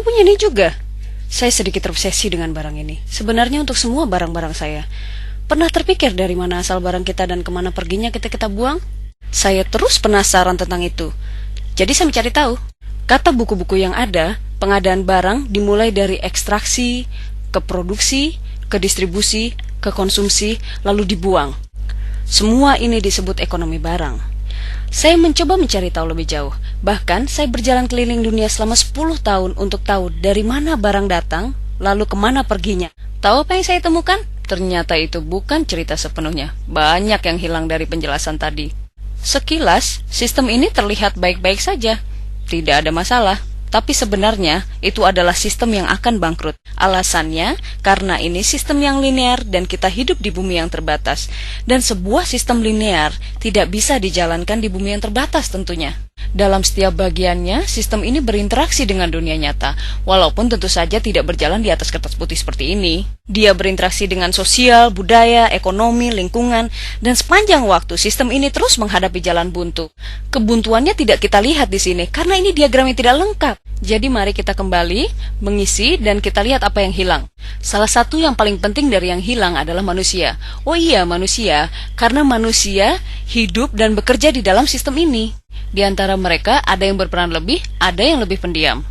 Kamu punya ini juga? Saya sedikit terobsesi dengan barang ini. Sebenarnya untuk semua barang-barang saya. Pernah terpikir dari mana asal barang kita dan kemana perginya kita buang? Saya terus penasaran tentang itu. Jadi saya mencari tahu. Kata buku-buku yang ada, pengadaan barang dimulai dari ekstraksi, ke produksi, ke distribusi, ke konsumsi, lalu dibuang. Semua ini disebut ekonomi barang. Saya mencoba mencari tahu lebih jauh. Bahkan saya berjalan keliling dunia selama 10 tahun untuk tahu dari mana barang datang, lalu kemana perginya. Tahu apa yang saya temukan? Ternyata itu bukan cerita sepenuhnya. Banyak yang hilang dari penjelasan tadi. Sekilas, sistem ini terlihat baik-baik saja. Tidak ada masalah. Tapi sebenarnya itu adalah sistem yang akan bangkrut. Alasannya karena ini sistem yang linear dan kita hidup di bumi yang terbatas. Dan sebuah sistem linear tidak bisa dijalankan di bumi yang terbatas tentunya. Dalam setiap bagiannya, sistem ini berinteraksi dengan dunia nyata, walaupun tentu saja tidak berjalan di atas kertas putih seperti ini. Dia berinteraksi dengan sosial, budaya, ekonomi, lingkungan, dan sepanjang waktu sistem ini terus menghadapi jalan buntu. Kebuntuannya tidak kita lihat di sini, karena ini diagram yang tidak lengkap. Jadi mari kita kembali, mengisi, dan kita lihat apa yang hilang. Salah satu yang paling penting dari yang hilang adalah manusia. Oh iya, manusia, karena manusia hidup dan bekerja di dalam sistem ini. Di antara mereka ada yang berperan lebih, ada yang lebih pendiam.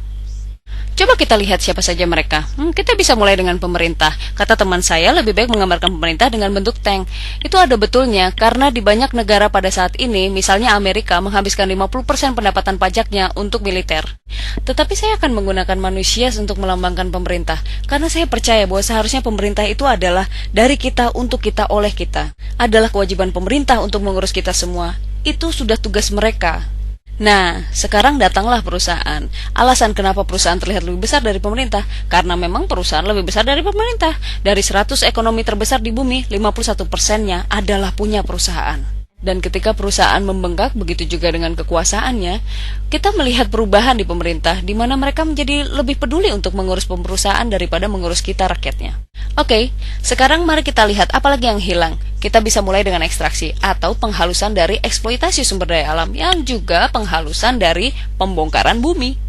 Coba kita lihat siapa saja mereka. Kita bisa mulai dengan pemerintah. Kata teman saya, lebih baik menggambarkan pemerintah dengan bentuk tank. Itu ada betulnya, karena di banyak negara pada saat ini, misalnya Amerika, menghabiskan 50% pendapatan pajaknya untuk militer. Tetapi saya akan menggunakan manusia untuk melambangkan pemerintah, karena saya percaya bahwa seharusnya pemerintah itu adalah dari kita, untuk kita, oleh kita. Adalah kewajiban pemerintah untuk mengurus kita semua. Itu sudah tugas mereka. Nah, sekarang datanglah perusahaan. Alasan kenapa perusahaan terlihat lebih besar dari pemerintah? Karena memang perusahaan lebih besar dari pemerintah. Dari 100 ekonomi terbesar di bumi, 51%-nya adalah punya perusahaan. Dan ketika perusahaan membengkak, begitu juga dengan kekuasaannya, kita melihat perubahan di pemerintah, di mana mereka menjadi lebih peduli untuk mengurus perusahaan daripada mengurus kita rakyatnya. Oke, sekarang mari kita lihat apa lagi yang hilang. Kita bisa mulai dengan ekstraksi atau penghalusan dari eksploitasi sumber daya alam, yang juga penghalusan dari pembongkaran bumi.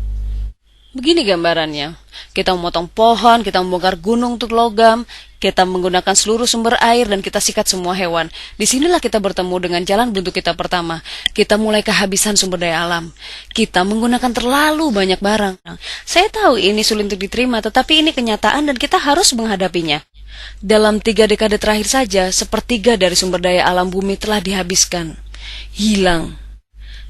Begini gambarannya. Kita memotong pohon, kita membongkar gunung untuk logam, kita menggunakan seluruh sumber air, dan kita sikat semua hewan. Disinilah kita bertemu dengan jalan buntu kita pertama. Kita mulai kehabisan sumber daya alam. Kita menggunakan terlalu banyak barang. Saya tahu ini sulit untuk diterima, tetapi ini kenyataan dan kita harus menghadapinya. Dalam 3 dekade terakhir saja, 1/3 dari sumber daya alam bumi telah dihabiskan. Hilang.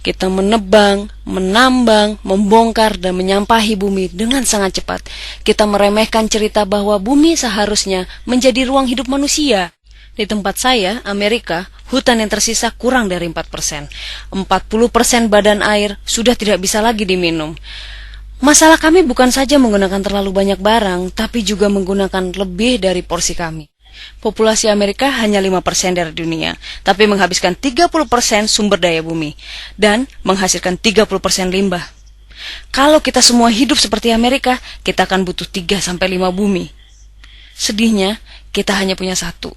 Kita menebang, menambang, membongkar, dan menyampahi bumi dengan sangat cepat. Kita meremehkan cerita bahwa bumi seharusnya menjadi ruang hidup manusia. Di tempat saya, Amerika, hutan yang tersisa kurang dari 4%. 40% badan air sudah tidak bisa lagi diminum. Masalah kami bukan saja menggunakan terlalu banyak barang, tapi juga menggunakan lebih dari porsi kami. Populasi Amerika hanya 5% dari dunia, tapi menghabiskan 30% sumber daya bumi, dan menghasilkan 30% limbah. Kalau kita semua hidup seperti Amerika, kita akan butuh 3-5 bumi. Sedihnya, kita hanya punya 1.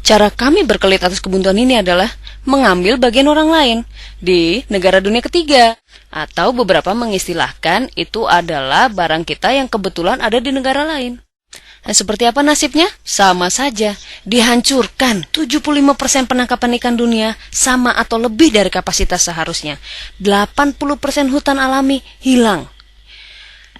Cara kami berkelit atas kebuntuan ini adalah mengambil bagian orang lain di negara dunia ketiga. Atau beberapa mengistilahkan itu adalah barang kita yang kebetulan ada di negara lain. Dan seperti apa nasibnya? Sama saja, dihancurkan. 75% penangkapan ikan dunia sama atau lebih dari kapasitas seharusnya. 80% hutan alami hilang.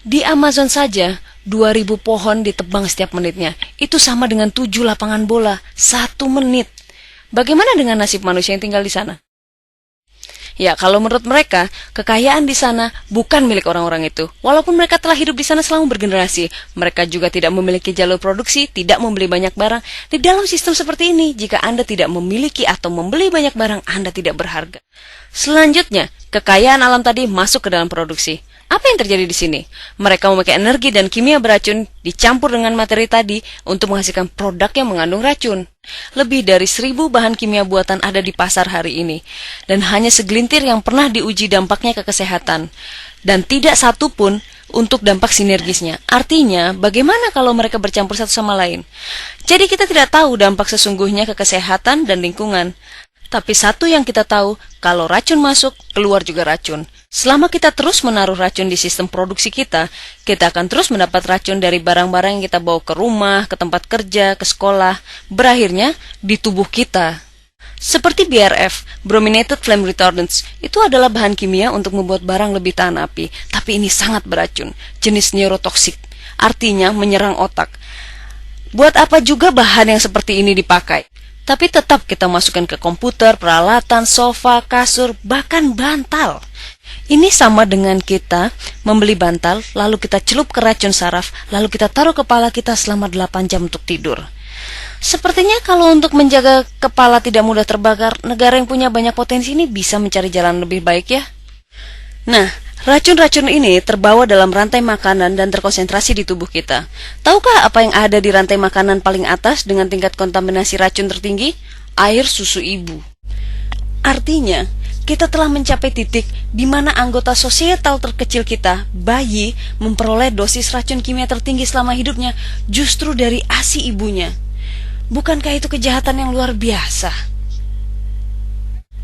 Di Amazon saja, 2000 pohon ditebang setiap menitnya. Itu sama dengan 7 lapangan bola, 1 menit. Bagaimana dengan nasib manusia yang tinggal di sana? Ya, kalau menurut mereka, kekayaan di sana bukan milik orang-orang itu. Walaupun mereka telah hidup di sana selama bergenerasi, mereka juga tidak memiliki jalur produksi, tidak membeli banyak barang. Di dalam sistem seperti ini, jika Anda tidak memiliki atau membeli banyak barang, Anda tidak berharga. Selanjutnya, kekayaan alam tadi masuk ke dalam produksi. Apa yang terjadi di sini? Mereka memakai energi dan kimia beracun dicampur dengan materi tadi untuk menghasilkan produk yang mengandung racun. Lebih dari 1000 bahan kimia buatan ada di pasar hari ini, dan hanya segelintir yang pernah diuji dampaknya ke kesehatan, dan tidak satu pun untuk dampak sinergisnya. Artinya, bagaimana kalau mereka bercampur satu sama lain? Jadi kita tidak tahu dampak sesungguhnya ke kesehatan dan lingkungan. Tapi satu yang kita tahu, kalau racun masuk, keluar juga racun. Selama kita terus menaruh racun di sistem produksi kita akan terus mendapat racun dari barang-barang yang kita bawa ke rumah, ke tempat kerja, ke sekolah, berakhirnya di tubuh kita. Seperti BRF, Brominated Flame Retardants, itu adalah bahan kimia untuk membuat barang lebih tahan api. Tapi ini sangat beracun, jenis neurotoksik, artinya menyerang otak. Buat apa juga bahan yang seperti ini dipakai? Tapi tetap kita masukkan ke komputer, peralatan, sofa, kasur, bahkan bantal. Ini sama dengan kita membeli bantal, lalu kita celup ke racun saraf, lalu kita taruh kepala kita selama 8 jam untuk tidur. Sepertinya kalau untuk menjaga kepala tidak mudah terbakar, negara yang punya banyak potensi ini bisa mencari jalan lebih baik ya. Nah, racun-racun ini terbawa dalam rantai makanan dan terkonsentrasi di tubuh kita. Tahukah apa yang ada di rantai makanan paling atas dengan tingkat kontaminasi racun tertinggi? Air susu ibu. Artinya, kita telah mencapai titik di mana anggota sosial terkecil kita, bayi, memperoleh dosis racun kimia tertinggi selama hidupnya justru dari ASI ibunya. Bukankah itu kejahatan yang luar biasa?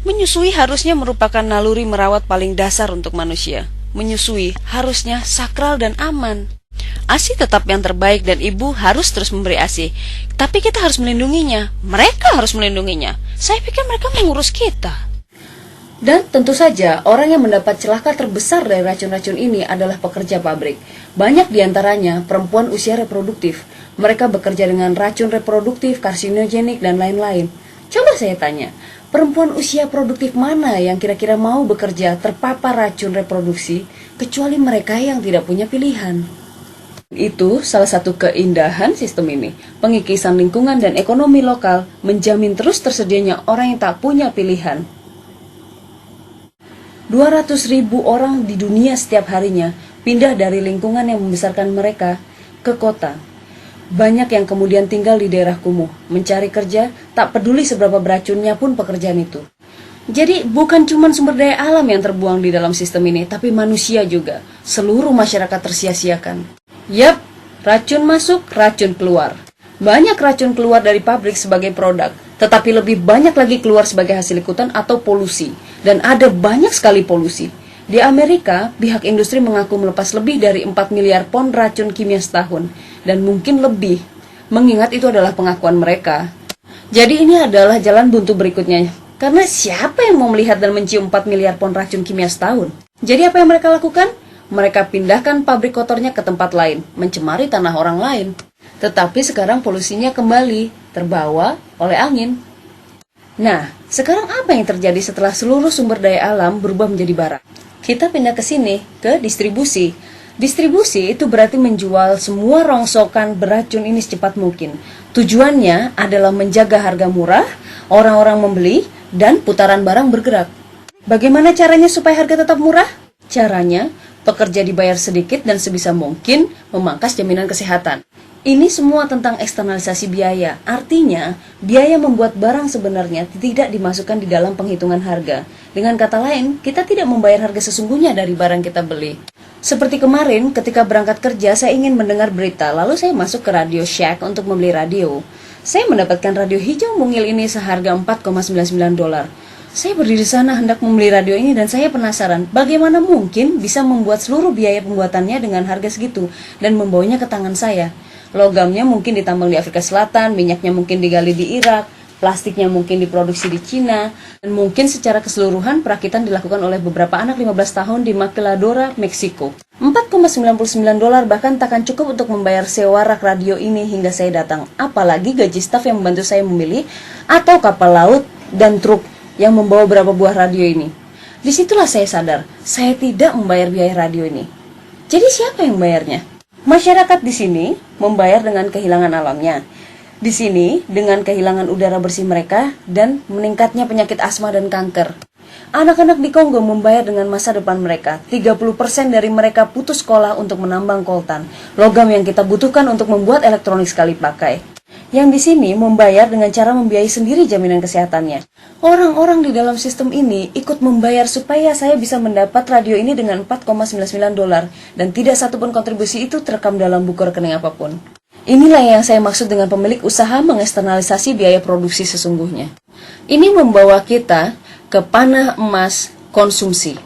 Menyusui harusnya merupakan naluri merawat paling dasar untuk manusia. Menyusui harusnya sakral dan aman. ASI tetap yang terbaik dan ibu harus terus memberi ASI. Tapi kita harus melindunginya. Mereka harus melindunginya. Saya pikir mereka mengurus kita. Dan tentu saja orang yang mendapat celaka terbesar dari racun-racun ini adalah pekerja pabrik. Banyak diantaranya perempuan usia reproduktif. Mereka bekerja dengan racun reproduktif, karsinogenik, dan lain-lain. Coba saya tanya, perempuan usia produktif mana yang kira-kira mau bekerja terpapar racun reproduksi, kecuali mereka yang tidak punya pilihan? Itu salah satu keindahan sistem ini. Pengikisan lingkungan dan ekonomi lokal menjamin terus tersedianya orang yang tak punya pilihan. 200.000 orang di dunia setiap harinya pindah dari lingkungan yang membesarkan mereka ke kota. Banyak yang kemudian tinggal di daerah kumuh, mencari kerja, tak peduli seberapa beracunnya pun pekerjaan itu. Jadi bukan cuma sumber daya alam yang terbuang di dalam sistem ini, tapi manusia juga. Seluruh masyarakat tersia-siakan. Yap, racun masuk, racun keluar. Banyak racun keluar dari pabrik sebagai produk, tetapi lebih banyak lagi keluar sebagai hasil ikutan atau polusi. Dan ada banyak sekali polusi. Di Amerika, pihak industri mengaku melepas lebih dari 4 miliar pon racun kimia setahun, dan mungkin lebih, mengingat itu adalah pengakuan mereka. Jadi ini adalah jalan buntu berikutnya, karena siapa yang mau melihat dan mencium 4 miliar pon racun kimia setahun? Jadi apa yang mereka lakukan? Mereka pindahkan pabrik kotornya ke tempat lain, mencemari tanah orang lain. Tetapi sekarang polusinya kembali, terbawa oleh angin. Nah, sekarang apa yang terjadi setelah seluruh sumber daya alam berubah menjadi bara? Kita pindah ke sini, ke distribusi. Distribusi itu berarti menjual semua rongsokan beracun ini secepat mungkin. Tujuannya adalah menjaga harga murah, orang-orang membeli, dan putaran barang bergerak. Bagaimana caranya supaya harga tetap murah? Caranya, pekerja dibayar sedikit dan sebisa mungkin memangkas jaminan kesehatan. Ini semua tentang eksternalisasi biaya. Artinya, biaya membuat barang sebenarnya tidak dimasukkan di dalam penghitungan harga. Dengan kata lain, kita tidak membayar harga sesungguhnya dari barang kita beli. Seperti kemarin, ketika berangkat kerja, saya ingin mendengar berita. Lalu saya masuk ke Radio Shack untuk membeli radio. Saya mendapatkan radio hijau mungil ini seharga $4,99. Saya berdiri di sana hendak membeli radio ini dan saya penasaran bagaimana mungkin bisa membuat seluruh biaya pembuatannya dengan harga segitu dan membawanya ke tangan saya. Logamnya mungkin ditambang di Afrika Selatan, minyaknya mungkin digali di Irak, plastiknya mungkin diproduksi di Cina, dan mungkin secara keseluruhan perakitan dilakukan oleh beberapa anak 15 tahun di Maquiladora, Meksiko. $4,99 bahkan takkan cukup untuk membayar sewa rak radio ini hingga saya datang. Apalagi gaji staf yang membantu saya memilih, atau kapal laut dan truk yang membawa beberapa buah radio ini. Disitulah saya sadar, saya tidak membayar biaya radio ini. Jadi siapa yang membayarnya? Masyarakat di sini membayar dengan kehilangan alamnya. Di sini dengan kehilangan udara bersih mereka dan meningkatnya penyakit asma dan kanker. Anak-anak di Kongo membayar dengan masa depan mereka. 30% dari mereka putus sekolah untuk menambang koltan, logam yang kita butuhkan untuk membuat elektronik sekali pakai. Yang di sini membayar dengan cara membiayai sendiri jaminan kesehatannya. Orang-orang di dalam sistem ini ikut membayar supaya saya bisa mendapat radio ini dengan $4,99 dan tidak satupun kontribusi itu terekam dalam buku rekening apapun. Inilah yang saya maksud dengan pemilik usaha mengeksternalisasi biaya produksi sesungguhnya. Ini membawa kita ke panah emas konsumsi.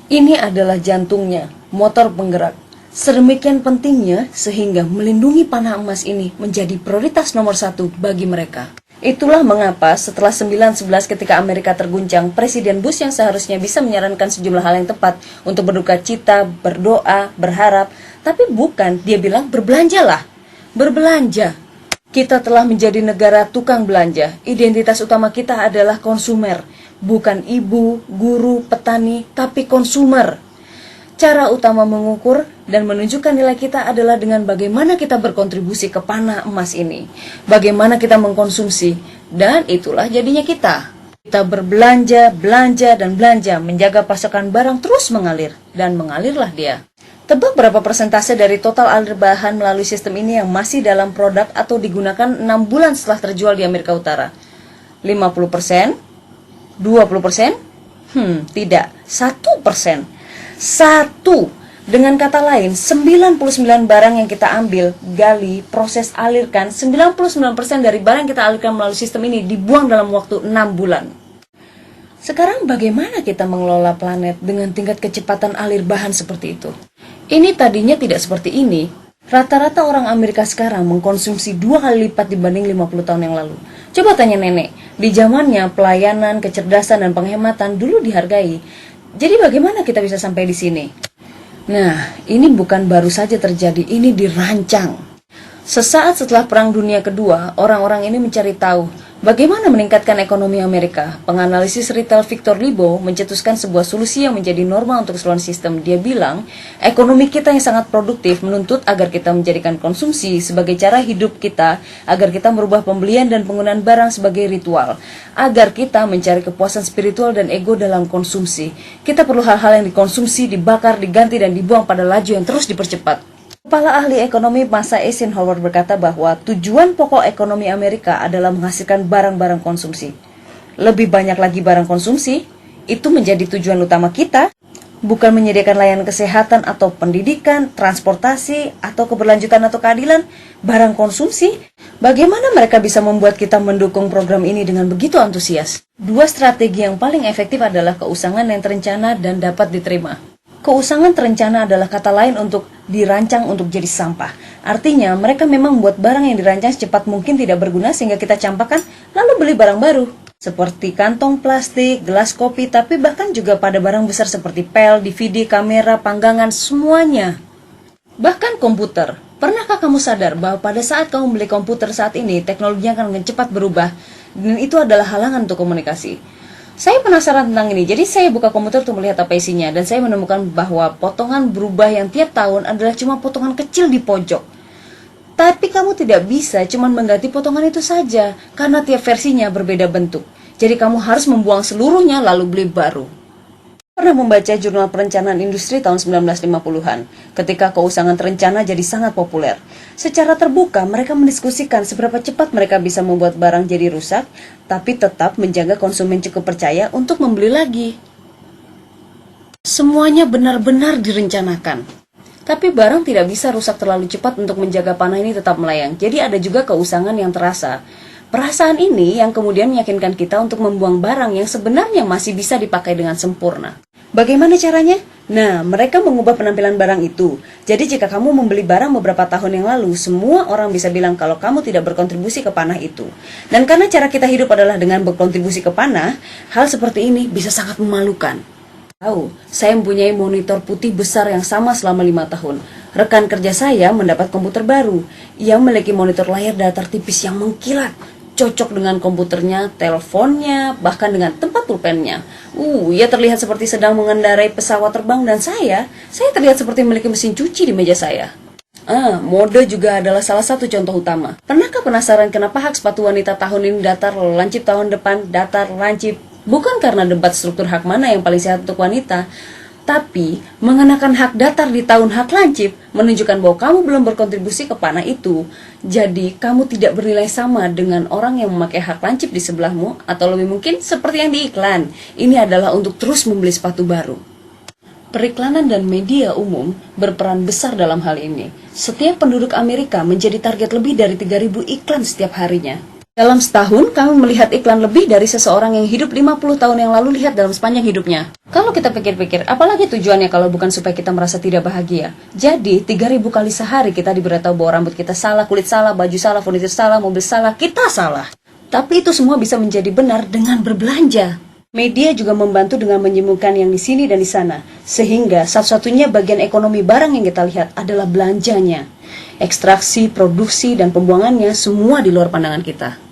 Ini adalah jantungnya, motor penggerak. Sedemikian pentingnya sehingga melindungi panah emas ini menjadi prioritas nomor 1 bagi mereka. Itulah mengapa setelah 9/11 ketika Amerika terguncang, Presiden Bush yang seharusnya bisa menyarankan sejumlah hal yang tepat untuk berduka cita, berdoa, berharap, tapi bukan, dia bilang berbelanjalah. Berbelanja. Kita telah menjadi negara tukang belanja. Identitas utama kita adalah konsumer. Bukan ibu, guru, petani, tapi konsumer. Cara utama mengukur dan menunjukkan nilai kita adalah dengan bagaimana kita berkontribusi ke panah emas ini. Bagaimana kita mengkonsumsi. Dan itulah jadinya kita. Kita berbelanja, belanja, dan belanja. Menjaga pasokan barang terus mengalir. Dan mengalirlah dia. Tebak berapa persentase dari total alir bahan melalui sistem ini yang masih dalam produk atau digunakan 6 bulan setelah terjual di Amerika Utara? 50%? 20%? Tidak. 1%. 1. Dengan kata lain, 99 barang yang kita ambil, gali, proses, alirkan, 99% dari barang yang kita alirkan melalui sistem ini dibuang dalam waktu 6 bulan. Sekarang bagaimana kita mengelola planet dengan tingkat kecepatan alir bahan seperti itu? Ini tadinya tidak seperti ini. Rata-rata orang Amerika sekarang mengkonsumsi 2 kali lipat dibanding 50 tahun yang lalu. Coba tanya nenek, di zamannya pelayanan, kecerdasan, dan penghematan dulu dihargai. Jadi bagaimana kita bisa sampai di sini? Nah, ini bukan baru saja terjadi, ini dirancang. Sesaat setelah Perang Dunia Kedua, orang-orang ini mencari tahu bagaimana meningkatkan ekonomi Amerika. Penganalisis retail Victor Libo mencetuskan sebuah solusi yang menjadi norma untuk keseluruhan sistem. Dia bilang, ekonomi kita yang sangat produktif menuntut agar kita menjadikan konsumsi sebagai cara hidup kita, agar kita merubah pembelian dan penggunaan barang sebagai ritual, agar kita mencari kepuasan spiritual dan ego dalam konsumsi. Kita perlu hal-hal yang dikonsumsi, dibakar, diganti, dan dibuang pada laju yang terus dipercepat. Kepala ahli ekonomi masa Eisenhower berkata bahwa tujuan pokok ekonomi Amerika adalah menghasilkan barang-barang konsumsi. Lebih banyak lagi barang konsumsi, itu menjadi tujuan utama kita, bukan menyediakan layanan kesehatan atau pendidikan, transportasi, atau keberlanjutan atau keadilan, barang konsumsi. Bagaimana mereka bisa membuat kita mendukung program ini dengan begitu antusias? 2 strategi yang paling efektif adalah keusangan yang terencana dan dapat diterima. Keusangan terencana adalah kata lain untuk dirancang untuk jadi sampah. Artinya, mereka memang membuat barang yang dirancang secepat mungkin tidak berguna sehingga kita campakkan, lalu beli barang baru. Seperti kantong plastik, gelas kopi, tapi bahkan juga pada barang besar seperti pel, DVD, kamera, panggangan, semuanya. Bahkan komputer. Pernahkah kamu sadar bahwa pada saat kamu beli komputer saat ini, teknologinya akan cepat berubah, dan itu adalah halangan untuk komunikasi. Saya penasaran tentang ini, jadi saya buka komputer untuk melihat apa isinya, dan saya menemukan bahwa potongan berubah yang tiap tahun adalah cuma potongan kecil di pojok. Tapi kamu tidak bisa cuma mengganti potongan itu saja, karena tiap versinya berbeda bentuk. Jadi kamu harus membuang seluruhnya lalu beli baru. Pernah membaca jurnal perencanaan industri tahun 1950-an, ketika keusangan terencana jadi sangat populer. Secara terbuka, mereka mendiskusikan seberapa cepat mereka bisa membuat barang jadi rusak, tapi tetap menjaga konsumen cukup percaya untuk membeli lagi. Semuanya benar-benar direncanakan. Tapi barang tidak bisa rusak terlalu cepat untuk menjaga panah ini tetap melayang. Jadi ada juga keusangan yang terasa. Perasaan ini yang kemudian meyakinkan kita untuk membuang barang yang sebenarnya masih bisa dipakai dengan sempurna. Bagaimana caranya? Nah, mereka mengubah penampilan barang itu. Jadi jika kamu membeli barang beberapa tahun yang lalu, semua orang bisa bilang kalau kamu tidak berkontribusi ke panah itu. Dan karena cara kita hidup adalah dengan berkontribusi ke panah, hal seperti ini bisa sangat memalukan. Saya mempunyai monitor putih besar yang sama selama 5 tahun. Rekan kerja saya mendapat komputer baru. Ia memiliki monitor layar datar tipis yang mengkilat. Cocok dengan komputernya, teleponnya, bahkan dengan tempat pulpennya. Ia terlihat seperti sedang mengendarai pesawat terbang dan saya terlihat seperti memiliki mesin cuci di meja saya. Mode juga adalah salah satu contoh utama. Pernahkah penasaran kenapa hak sepatu wanita tahun ini datar, lalu lancip tahun depan datar, lancip? Bukan karena debat struktur hak mana yang paling sehat untuk wanita, tapi mengenakan hak datar di tahun hak lancip menunjukkan bahwa kamu belum berkontribusi ke panah itu. Jadi kamu tidak bernilai sama dengan orang yang memakai hak lancip di sebelahmu, atau lebih mungkin seperti yang di iklan. Ini adalah untuk terus membeli sepatu baru. Periklanan dan media umum berperan besar dalam hal ini. Setiap penduduk Amerika menjadi target lebih dari 3.000 iklan setiap harinya. Dalam setahun, kami melihat iklan lebih dari seseorang yang hidup 50 tahun yang lalu lihat dalam sepanjang hidupnya. Kalau kita pikir-pikir, apalagi tujuannya kalau bukan supaya kita merasa tidak bahagia? Jadi, 3.000 kali sehari kita diberitahu bahwa rambut kita salah, kulit salah, baju salah, furnitur salah, mobil salah, kita salah. Tapi itu semua bisa menjadi benar dengan berbelanja. Media juga membantu dengan menyembuhkan yang di sini dan di sana. Sehingga satu-satunya bagian ekonomi barang yang kita lihat adalah belanjanya. Ekstraksi, produksi, dan pembuangannya semua di luar pandangan kita.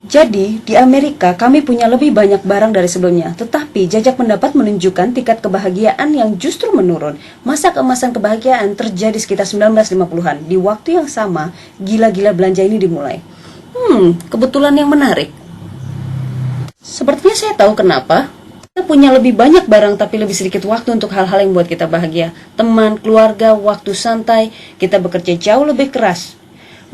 Jadi, di Amerika kami punya lebih banyak barang dari sebelumnya, tetapi jajak pendapat menunjukkan tingkat kebahagiaan yang justru menurun. Masa keemasan kebahagiaan terjadi sekitar 1950-an. Di waktu yang sama, gila-gila belanja ini dimulai. Kebetulan yang menarik. Sepertinya saya tahu kenapa. Kita punya lebih banyak barang tapi lebih sedikit waktu untuk hal-hal yang membuat kita bahagia. Teman, keluarga, waktu santai, kita bekerja jauh lebih keras.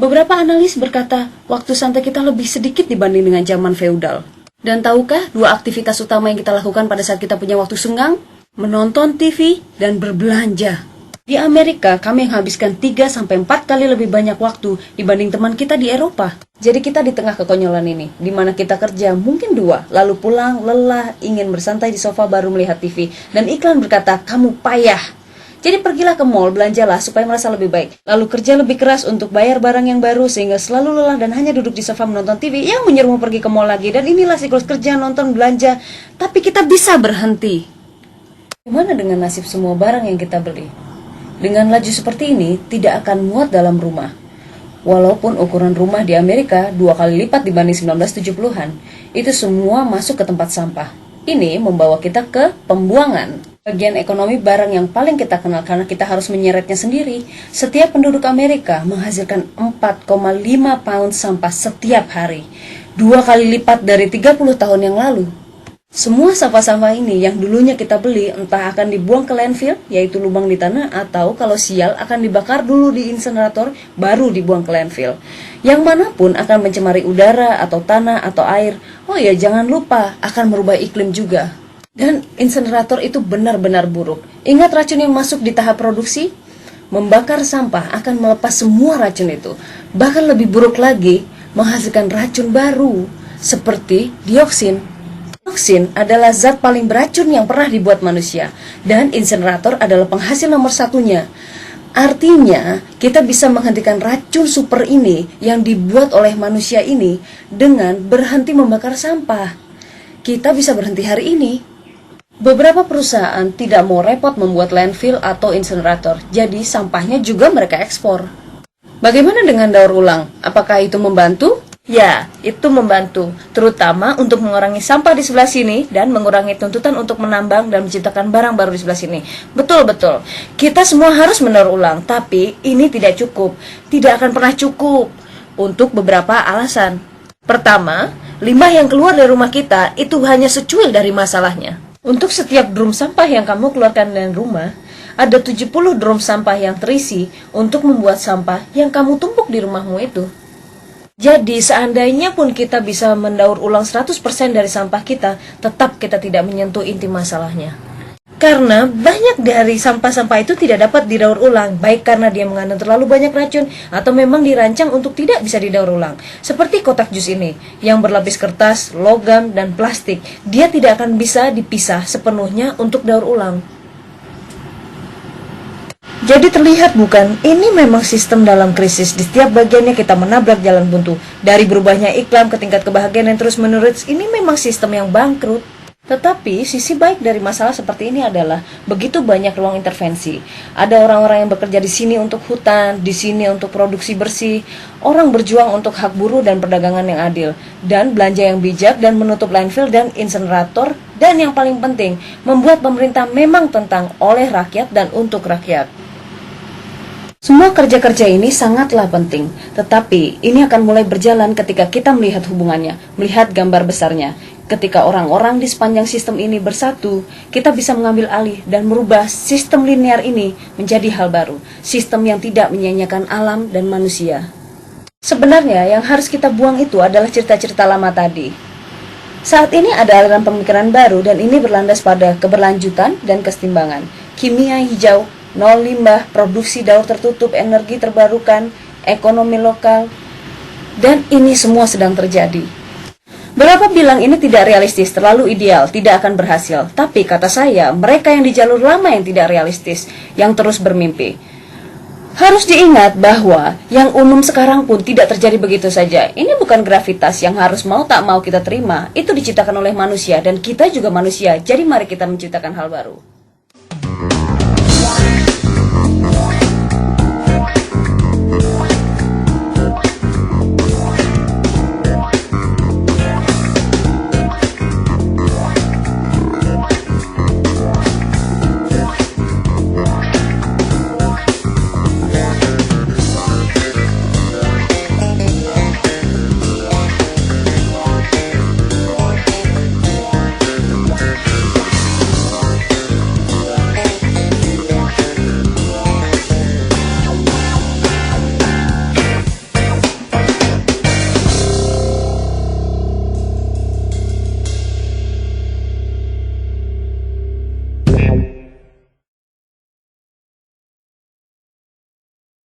Beberapa analis berkata, waktu santai kita lebih sedikit dibanding dengan zaman feudal. Dan tahukah dua aktivitas utama yang kita lakukan pada saat kita punya waktu senggang? Menonton TV dan berbelanja. Di Amerika, kami menghabiskan 3-4 kali lebih banyak waktu dibanding teman kita di Eropa. Jadi kita di tengah kekonyolan ini, di mana kita kerja mungkin 2, lalu pulang, lelah, ingin bersantai di sofa baru melihat TV, dan iklan berkata, kamu payah. Jadi pergilah ke mall, belanjalah supaya merasa lebih baik. Lalu kerja lebih keras untuk bayar barang yang baru sehingga selalu lelah dan hanya duduk di sofa menonton TV yang menyuruhmu pergi ke mall lagi. Dan inilah siklus kerja, nonton, belanja. Tapi kita bisa berhenti. Gimana dengan nasib semua barang yang kita beli? Dengan laju seperti ini, tidak akan muat dalam rumah. Walaupun ukuran rumah di Amerika 2 kali lipat dibanding 1970-an, itu semua masuk ke tempat sampah. Ini membawa kita ke pembuangan. Bagian ekonomi barang yang paling kita kenal karena kita harus menyeretnya sendiri. Setiap penduduk Amerika menghasilkan 4,5 pound sampah setiap hari. 2 kali lipat dari 30 tahun yang lalu. Semua sampah-sampah ini yang dulunya kita beli entah akan dibuang ke landfill, yaitu lubang di tanah, atau kalau sial akan dibakar dulu di insenerator, baru dibuang ke landfill. Yang manapun akan mencemari udara atau tanah atau air. Oh ya, jangan lupa akan merubah iklim juga. Dan insenerator itu benar-benar buruk. Ingat racun yang masuk di tahap produksi? Membakar sampah akan melepas semua racun itu. Bahkan lebih buruk lagi, menghasilkan racun baru, seperti dioksin. Dioksin adalah zat paling beracun yang pernah dibuat manusia. Dan insenerator adalah penghasil nomor satunya. Artinya, kita bisa menghentikan racun super ini yang dibuat oleh manusia ini dengan berhenti membakar sampah. Kita bisa berhenti hari ini. Beberapa perusahaan tidak mau repot membuat landfill atau insenerator, jadi sampahnya juga mereka ekspor. Bagaimana dengan daur ulang? Apakah itu membantu? Ya, itu membantu, terutama untuk mengurangi sampah di sebelah sini dan mengurangi tuntutan untuk menambang dan menciptakan barang baru di sebelah sini. Betul-betul, kita semua harus mendaur ulang, tapi ini tidak cukup, tidak akan pernah cukup untuk beberapa alasan. Pertama, limbah yang keluar dari rumah kita itu hanya secuil dari masalahnya. Untuk setiap drum sampah yang kamu keluarkan dari rumah, ada 70 drum sampah yang terisi untuk membuat sampah yang kamu tumpuk di rumahmu itu. Jadi seandainya pun kita bisa mendaur ulang 100% dari sampah kita, tetap kita tidak menyentuh inti masalahnya. Karena banyak dari sampah-sampah itu tidak dapat didaur ulang, baik karena dia mengandung terlalu banyak racun atau memang dirancang untuk tidak bisa didaur ulang. Seperti kotak jus ini, yang berlapis kertas, logam, dan plastik, dia tidak akan bisa dipisah sepenuhnya untuk daur ulang. Jadi terlihat bukan, ini memang sistem dalam krisis. Di setiap bagiannya kita menabrak jalan buntu. Dari berubahnya iklan ke tingkat kebahagiaan yang terus menerus, ini memang sistem yang bangkrut. Tetapi sisi baik dari masalah seperti ini adalah begitu banyak ruang intervensi. Ada orang-orang yang bekerja di sini untuk hutan, di sini untuk produksi bersih. Orang berjuang untuk hak buruh dan perdagangan yang adil, dan belanja yang bijak dan menutup landfill dan insenerator. Dan yang paling penting, membuat pemerintah memang tentang, oleh rakyat dan untuk rakyat. Semua kerja-kerja ini sangatlah penting, tetapi ini akan mulai berjalan ketika kita melihat hubungannya, melihat gambar besarnya. Ketika orang-orang di sepanjang sistem ini bersatu, kita bisa mengambil alih dan merubah sistem linear ini menjadi hal baru, sistem yang tidak menyanyiakan alam dan manusia. Sebenarnya yang harus kita buang itu adalah cerita-cerita lama tadi. Saat ini ada aliran pemikiran baru dan ini berlandas pada keberlanjutan dan kesetimbangan. Kimia hijau, nol limbah, produksi daur tertutup, energi terbarukan, ekonomi lokal. Dan ini semua sedang terjadi. Berapa bilang ini tidak realistis, terlalu ideal, tidak akan berhasil. Tapi kata saya, mereka yang di jalur lama yang tidak realistis, yang terus bermimpi. Harus diingat bahwa yang umum sekarang pun tidak terjadi begitu saja. Ini bukan gravitas yang harus mau tak mau kita terima. Itu diciptakan oleh manusia dan kita juga manusia. Jadi mari kita menciptakan hal baru.